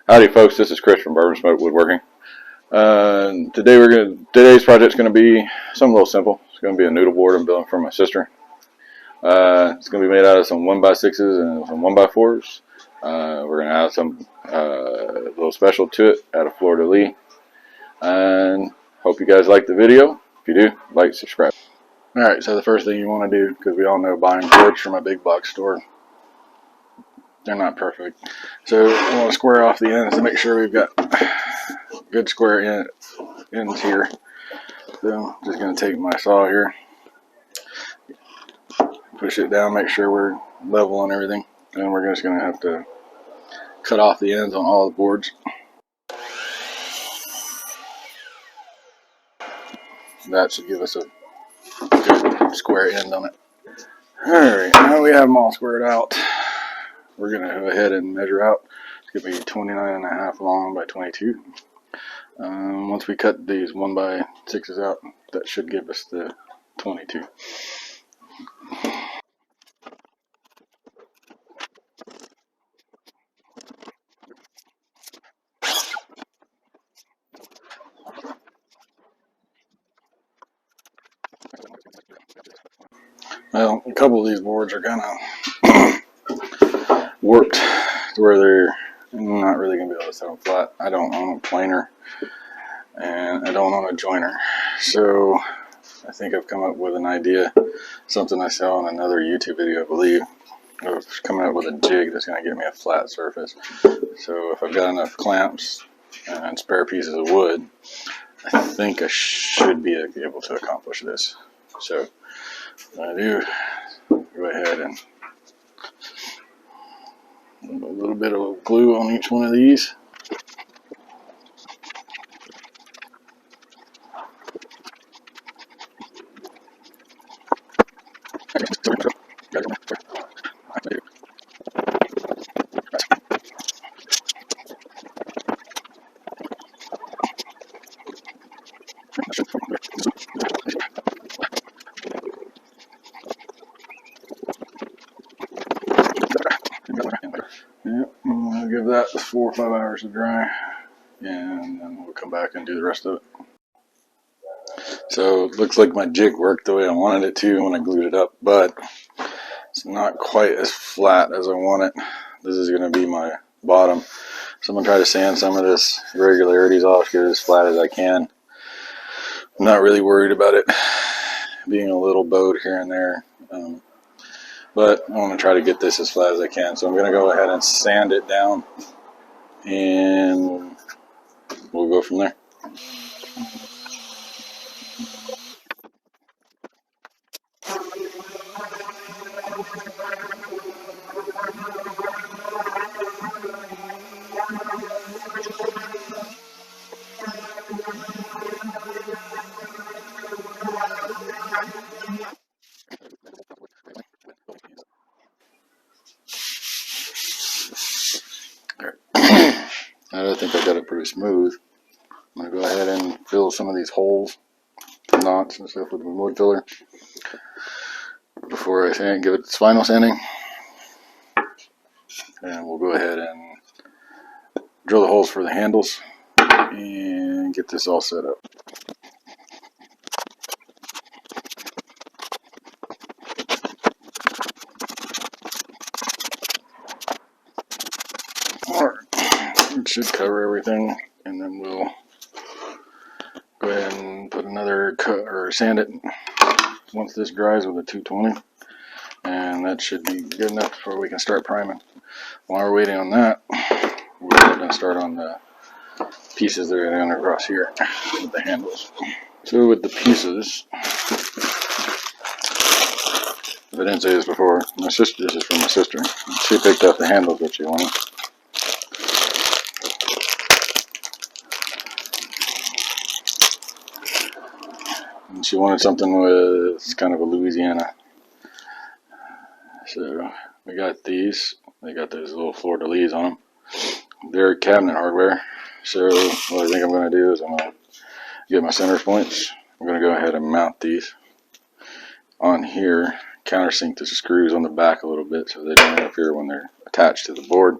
Howdy folks, this is Chris from Bourbon Smoke Woodworking. Today's project's going to be something a little simple. It's going to be a noodle board I'm building for my sister. It's going to be made out of some 1x6s and some 1x4s. We're going to add some little special to it out of fleur-de-lis. And hope you guys like the video. If you do, like, subscribe. Alright, so the first thing you want to do, because we all know buying boards from a big box store, they're not perfect. So we want to square off the ends to make sure we've got good square ends here. So I'm just going to take my saw here, push it down, make sure we're level on everything, and we're just going to have to cut off the ends on all the boards. That should give us a good square end on it. Alright, now we have them all squared out. We're going to go ahead and measure out. It's going to be 29.5 long by 22. Once we cut these 1x6s out, that should give us the 22. Well, a couple of these boards are kind of warped to where they're not really going to be able to set them flat. I don't own a planer and I don't own a joiner, so I think I've come up with an idea, something I saw in another YouTube video, I believe, of coming up with a jig that's going to give me a flat surface. So if I've got enough clamps and spare pieces of wood, I think I should be able to accomplish this. So what I do, go ahead and put a little bit of glue on each one of these. Yep, I'll give that 4 or 5 hours to dry, and then we'll come back and do the rest of it. So it looks like my jig worked the way I wanted it to when I glued it up, but it's not quite as flat as I want it. This is going to be my bottom. So I'm going to try to sand some of this irregularities off, get it as flat as I can. I'm not really worried about it being a little bowed here and there. But I want to try to get this as flat as I can. So I'm going to go ahead and sand it down, and we'll go from there. I think I got it pretty smooth. I'm going to go ahead and fill some of these holes, knots and stuff with the wood filler before I give it its final sanding. And we'll go ahead and drill the holes for the handles and get this all set up. It should cover everything, and then we'll go ahead and put another cut or sand it once this dries with a 220, and that should be good enough before we can start priming. While we're waiting on that, we're going to start on the pieces that are going across here with the handles. So with the pieces, if I didn't say this before, this is from my sister. She picked up the handles that she wanted. And she wanted something with kind of a Louisiana. So we got these. They got those little fleur-de-lis on them. They're cabinet hardware. So what I think I'm going to do is I'm going to get my center points. I'm going to go ahead and mount these on here, countersink the screws on the back a little bit so they don't interfere when they're attached to the board.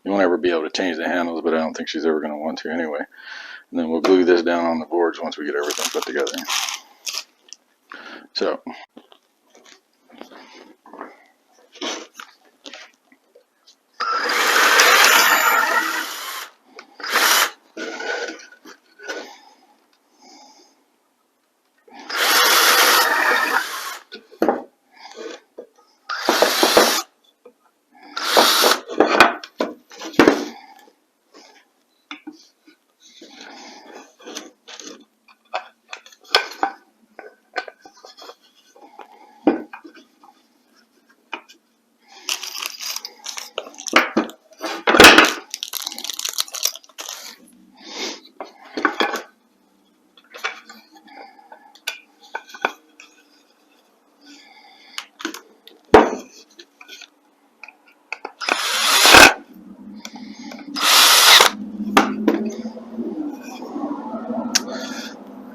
You won't ever be able to change the handles, but I don't think she's ever going to want to anyway. And then we'll glue this down on the boards once we get everything put together. So,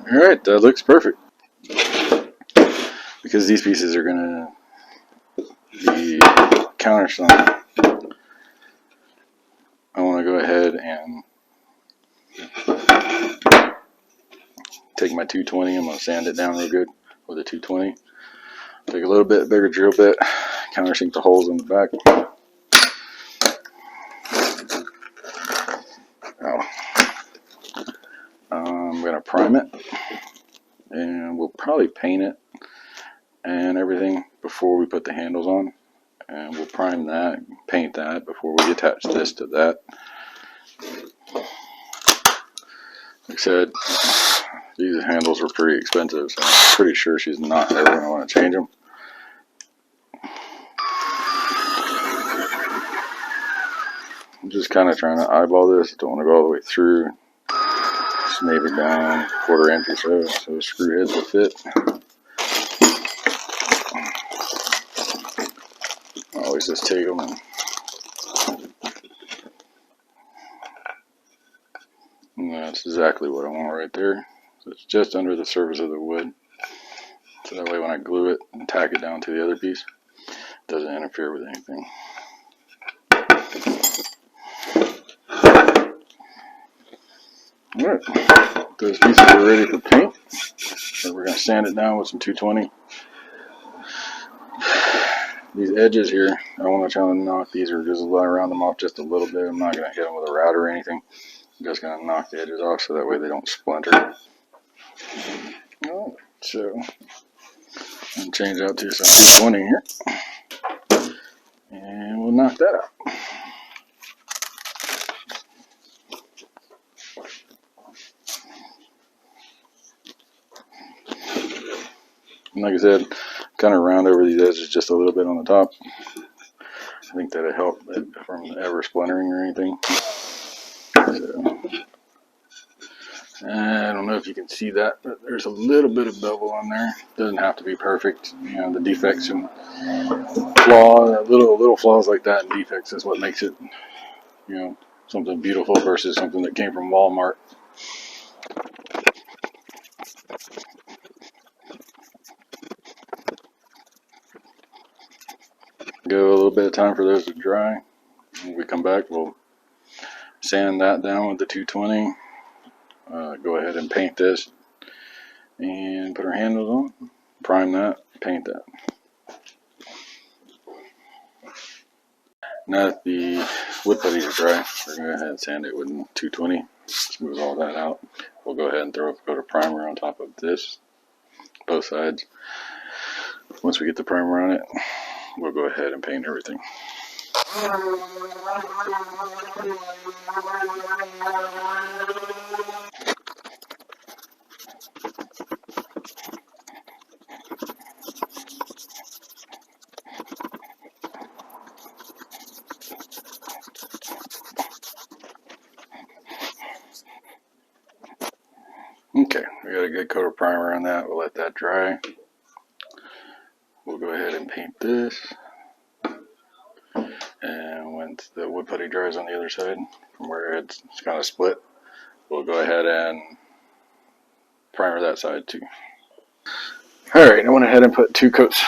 alright, that looks perfect. Because these pieces are going to be countersunk, I want to go ahead and take my 220. I'm going to sand it down real good with a 220. Take a little bit bigger drill bit, countersink the holes in the back. Now, I'm going to prime it, and we'll probably paint it and everything before we put the handles on. And we'll prime that, paint that before we attach this to that. Like I said, these handles were pretty expensive, so I'm pretty sure she's not ever going to want to change them. I'm just kind of trying to eyeball this. Don't want to go all the way through. Just maybe down a 1/4 inch or so the screw heads will fit. I always just take them and that's exactly what I want right there. So it's just under the surface of the wood. So that way when I glue it and tack it down to the other piece, it doesn't interfere with anything. Alright, those pieces are ready for paint. So we're going to sand it down with some 220. These edges here, I want to try to knock these or just round them off just a little bit. I'm not going to hit them with a router or anything. I'm just going to knock the edges off so that way they don't splinter. Alright, so I'll change out to some 220 here. And we'll knock that out. And like I said, kind of round over these edges just a little bit on the top. I think that'll help it from ever splintering or anything. So, I don't know if you can see that, but there's a little bit of bevel on there. Doesn't have to be perfect. You know, the defects and little flaws like that and defects is what makes it, you know, something beautiful versus something that came from Walmart. Give a little bit of time for those to dry. When we come back, we'll sand that down with the 220. Go ahead and paint this and put our handles on. Prime that, paint that. Now that the wood putties are dry, we're going to go ahead and sand it with 220. Smooth all that out. We'll go ahead and throw a coat of primer on top of this, both sides. Once we get the primer on it, we'll go ahead and paint everything. Okay, we got a good coat of primer on that. We'll let that dry. We'll go ahead and paint this. And once the wood putty dries on the other side, from where it's kind of split, we'll go ahead and primer that side too. Alright, I went ahead and put 2 coats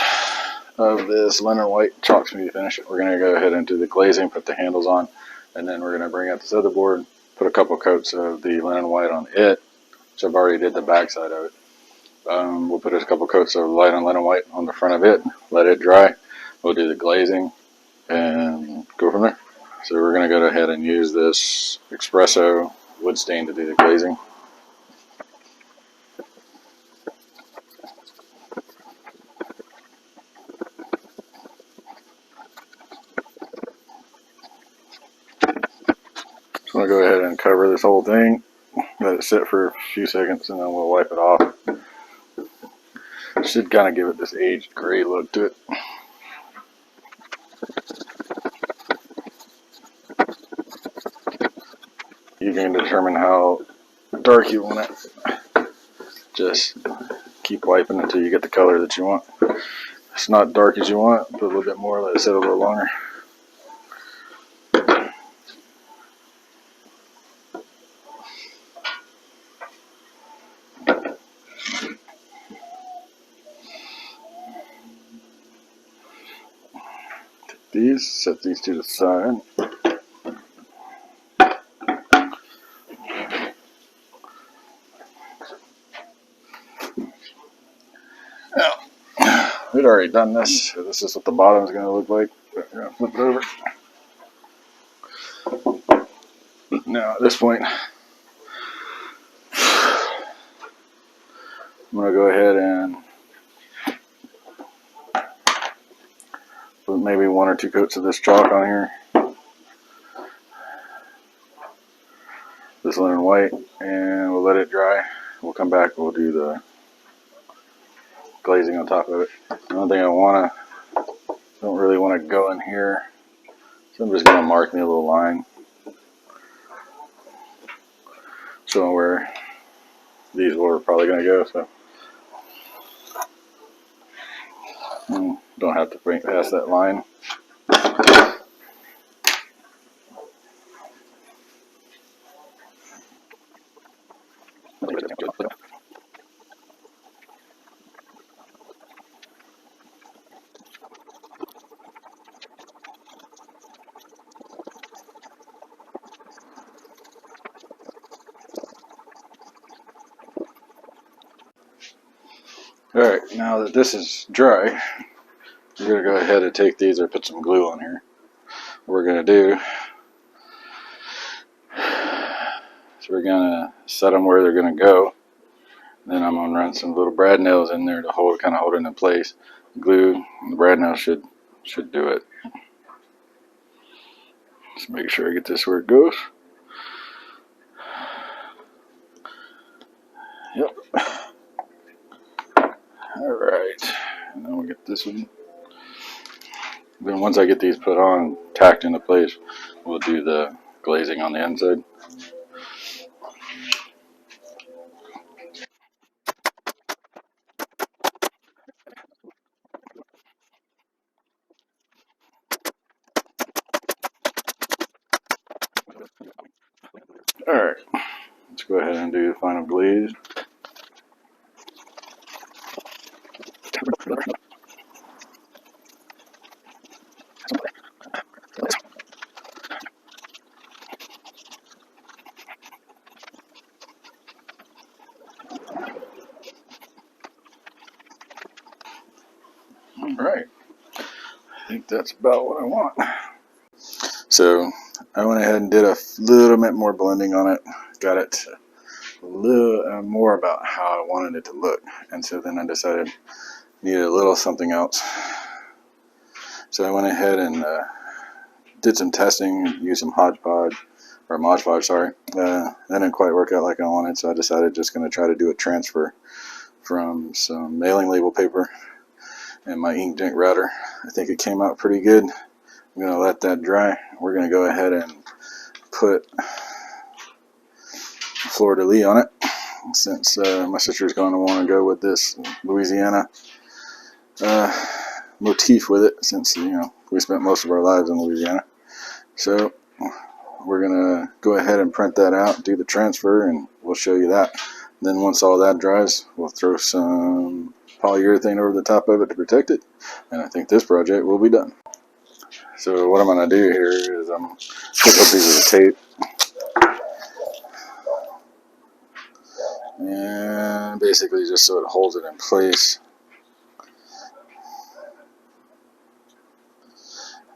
of this linen white chalk smooth finish. We're going to go ahead and do the glazing, put the handles on. And then we're going to bring out this other board, put a couple coats of the linen white on it, which I've already did the back side of it. We'll put a couple coats of light on linen white on the front of it, let it dry. We'll do the glazing and go from there. So we're going to go ahead and use this espresso wood stain to do the glazing. So I'm going to go ahead and cover this whole thing, let it sit for a few seconds, and then we'll wipe it off. Should kind of give it this aged gray look to it. You can determine how dark you want it. Just keep wiping until you get the color that you want. If it's not dark as you want, put a little bit more, let it sit a little longer. Take these, set these to the side. We'd already done this, so this is what the bottom is going to look like. We're going to flip it over. Now at this point, I'm going to go ahead and put maybe 1 or 2 coats of this chalk on here. This linen white, and we'll let it dry. We'll come back, we'll do the glazing on top of it. The only thing don't really want to go in here, so I'm just going to mark me a little line showing where these are probably going to go. So don't have to bring past that line. Alright, now that this is dry, we're going to go ahead and take these or put some glue on here. What we're going to do, so we're going to set them where they're going to go. Then I'm going to run some little brad nails in there to kind of hold it in place. Glue, the brad nail should do it. Just make sure I get this where it goes. Yep. Alright, and then we'll get this one. Then once I get these put on, tacked into place, we'll do the glazing on the inside. Alright, let's go ahead and do the final glaze. Alright, I think that's about what I want. So I went ahead and did a little bit more blending on it. Got it a little more about how I wanted it to look. And so then I decided I needed a little something else. So I went ahead and did some testing, used some Mod Podge, sorry. That didn't quite work out like I wanted, so I decided just going to try to do a transfer from some mailing label paper and my inkjet router. I think it came out pretty good. I'm going to let that dry. We're going to go ahead and put fleur-de-lis on it, since my sister's going to want to go with this Louisiana motif with it, since we spent most of our lives in Louisiana. So we're going to go ahead and print that out, do the transfer, and we'll show you that. Then once all that dries, we'll throw some polyurethane over the top of it to protect it, and I think this project will be done. So what I'm going to do here is some little pieces of tape. And basically just so it holds it in place.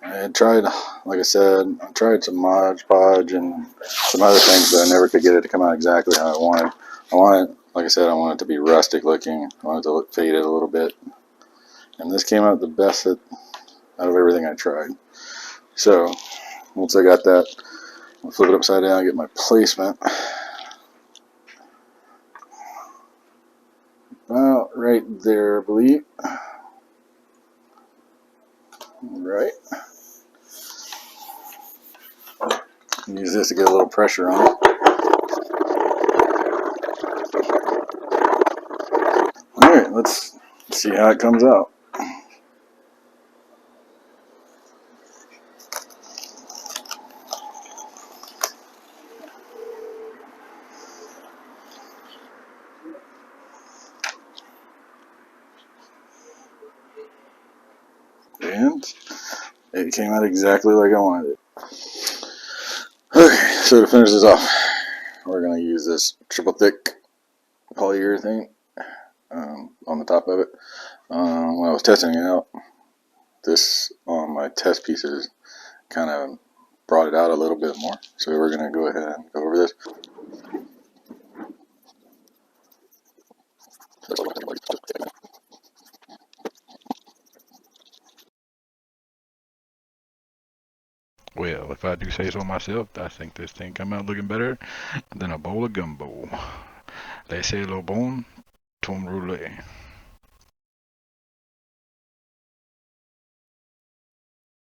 I tried, like I said, I tried some Mod Podge and some other things, but I never could get it to come out exactly how I wanted. Like I said, I want it to be rustic looking. I want it to look faded a little bit. And this came out the best out of everything I tried. So, once I got that, I'll flip it upside down and get my placement. About right there, I believe. Right. Use this to get a little pressure on it. Alright, let's see how it comes out. And it came out exactly like I wanted it. Okay, so to finish this off, we're going to use this triple thick polyurethane on the top of it. When I was testing it out, this on my test pieces kind of brought it out a little bit more. So we're going to go ahead and go over this. Well, if I do say so myself, I think this thing come out looking better than a bowl of gumbo. They say lo bon, tom roulé.